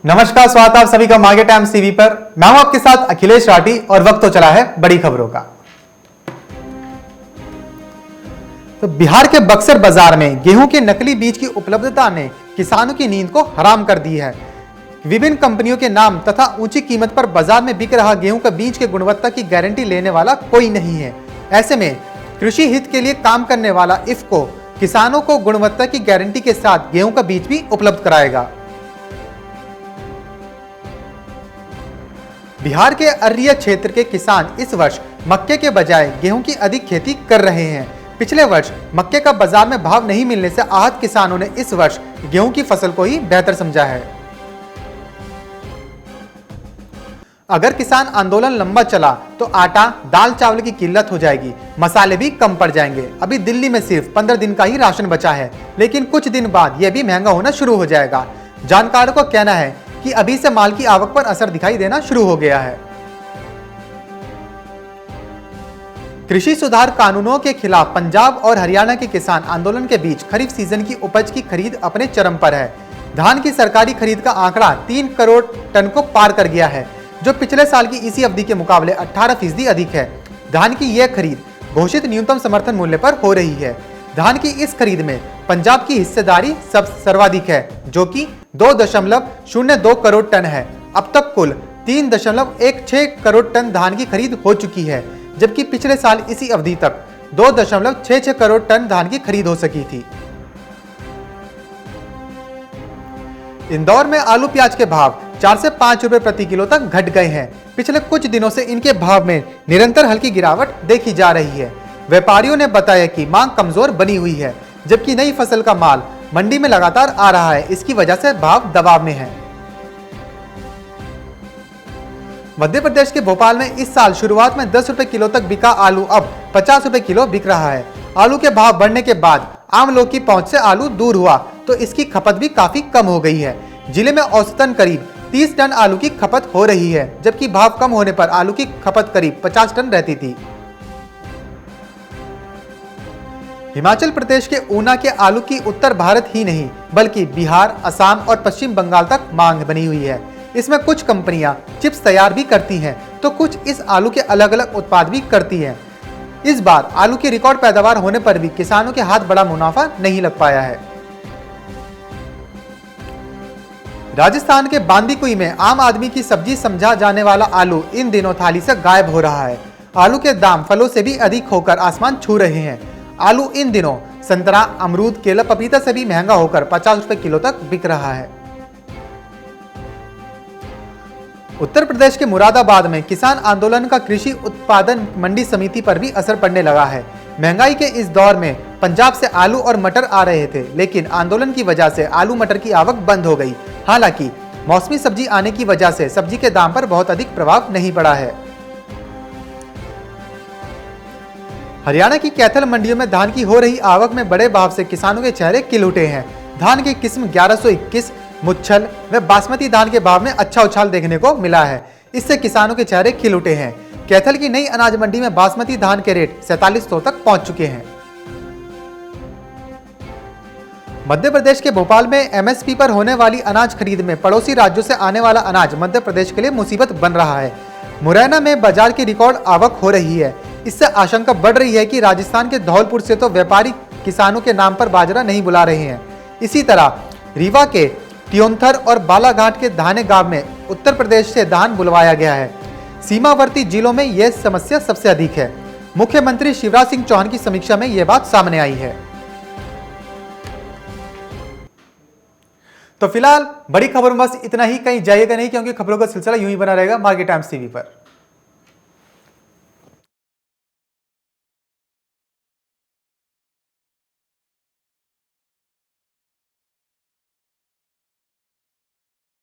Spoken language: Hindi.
नमस्कार, स्वागत है आप सभी का मार्केट टाइम्स टीवी पर। मैं हूं आपके साथ अखिलेश राठी और वक्त तो चला है बड़ी खबरों का। तो बिहार के बक्सर बाजार में गेहूं के नकली बीज की उपलब्धता ने किसानों की नींद को हराम कर दी है। विभिन्न कंपनियों के नाम तथा ऊंची कीमत पर बाजार में बिक रहा गेहूं का बीज के गुणवत्ता की गारंटी लेने वाला कोई नहीं है। ऐसे में कृषि हित के लिए काम करने वाला इफको किसानों को गुणवत्ता की गारंटी के साथ गेहूं का बीज भी उपलब्ध कराएगा। बिहार के अररिया क्षेत्र के किसान इस वर्ष मक्के के बजाय गेहूं की अधिक खेती कर रहे हैं। पिछले वर्ष मक्के का बाजार में भाव नहीं मिलने से आहत किसानों ने इस वर्ष गेहूं की फसल को ही बेहतर समझा है। अगर किसान आंदोलन लंबा चला तो आटा, दाल, चावल की किल्लत हो जाएगी, मसाले भी कम पड़ जाएंगे। अभी दिल्ली में सिर्फ 15 दिन का ही राशन बचा है, लेकिन कुछ दिन बाद यह भी महंगा होना शुरू हो जाएगा। जानकारों का कहना है कि अभी से माल की आवक पर असर दिखाई देना शुरू हो गया है। कृषि सुधार कानूनों के खिलाफ पंजाब और हरियाणा के किसान आंदोलन के बीच खरीफ सीजन की उपज की खरीद अपने चरम पर है। धान की सरकारी खरीद का आंकड़ा 3 करोड़ टन को पार कर गया है, जो पिछले साल की इसी अवधि के मुकाबले 18% अधिक है। धान की यह खरीद घोषित न्यूनतम समर्थन मूल्य पर हो रही है। धान की इस खरीद में पंजाब की हिस्सेदारी सर्वाधिक है, जो कि 2.02 करोड़ टन है। अब तक कुल 3.16 करोड़ टन धान की खरीद हो चुकी है, जबकि पिछले साल इसी अवधि तक 2.66 करोड़ टन धान की खरीद हो सकी थी। इंदौर में आलू प्याज के भाव 4 से 5 रुपए प्रति किलो तक घट गए हैं। पिछले कुछ दिनों से इनके भाव में निरंतर हल्की गिरावट देखी जा रही है। व्यापारियों ने बताया कि मांग कमजोर बनी हुई है, जबकि नई फसल का माल मंडी में लगातार आ रहा है। इसकी वजह से भाव दबाव में है। मध्य प्रदेश के भोपाल में इस साल शुरुआत में 10 रुपए किलो तक बिका आलू अब 50 रुपए किलो बिक रहा है। आलू के भाव बढ़ने के बाद आम लोग की पहुंच से आलू दूर हुआ तो इसकी खपत भी काफी कम हो गई है। जिले में औसतन करीब 30 टन आलू की खपत हो रही है, जबकि भाव कम होने पर आलू की खपत करीब 50 टन रहती थी। हिमाचल प्रदेश के ऊना के आलू की उत्तर भारत ही नहीं बल्कि बिहार, असम और पश्चिम बंगाल तक मांग बनी हुई है। इसमें कुछ कंपनियां चिप्स तैयार भी करती हैं, तो कुछ इस आलू के अलग अलग उत्पाद भी करती हैं। इस बार आलू की रिकॉर्ड पैदावार होने पर भी किसानों के हाथ बड़ा मुनाफा नहीं लग पाया है। राजस्थान के बांदीकुई में आम आदमी की सब्जी समझा जाने वाला आलू इन दिनों थाली से गायब हो रहा है। आलू के दाम फलों से भी अधिक होकर आसमान छू रहे हैं। आलू इन दिनों संतरा, अमरूद, केला, पपीता से भी महंगा होकर 50 रुपए किलो तक बिक रहा है। उत्तर प्रदेश के मुरादाबाद में किसान आंदोलन का कृषि उत्पादन मंडी समिति पर भी असर पड़ने लगा है। महंगाई के इस दौर में पंजाब से आलू और मटर आ रहे थे, लेकिन आंदोलन की वजह से आलू मटर की आवक बंद हो गई। हालांकि मौसमी सब्जी आने की वजह से सब्जी के दाम पर बहुत अधिक प्रभाव नहीं पड़ा है। हरियाणा की कैथल मंडियों में धान की हो रही आवक में बड़े भाव से किसानों के चेहरे खिल उठे हैं। धान की किस्म 1121, मुच्छल व बासमती धान के भाव में अच्छा उछाल देखने को मिला है। इससे किसानों के चेहरे खिल उठे हैं। कैथल की नई अनाज मंडी में बासमती धान के रेट 4700 तक पहुंच चुके हैं। मध्य प्रदेश के भोपाल में एमएसपी पर होने वाली अनाज खरीद में पड़ोसी राज्यों से आने वाला अनाज मध्य प्रदेश के लिए मुसीबत बन रहा है। मुरैना में बाजार की रिकॉर्ड आवक हो रही है। इससे आशंका बढ़ रही है कि राजस्थान के धौलपुर से तो व्यापारी किसानों के नाम पर बाजरा नहीं बुला रहे हैं। इसी तरह रीवा के त्योंथर और बालाघाट के धाने गांव में उत्तर प्रदेश से धान बुलवाया गया है। सीमावर्ती जिलों में यह समस्या सबसे अधिक है। मुख्यमंत्री शिवराज सिंह चौहान की समीक्षा में यह बात सामने आई है। तो फिलहाल बड़ी खबर में बस इतना ही। कहीं जाइएगा नहीं, क्योंकि खबरों का सिलसिला यूं ही बना रहेगा मार्केट टाइम्स टीवी पर।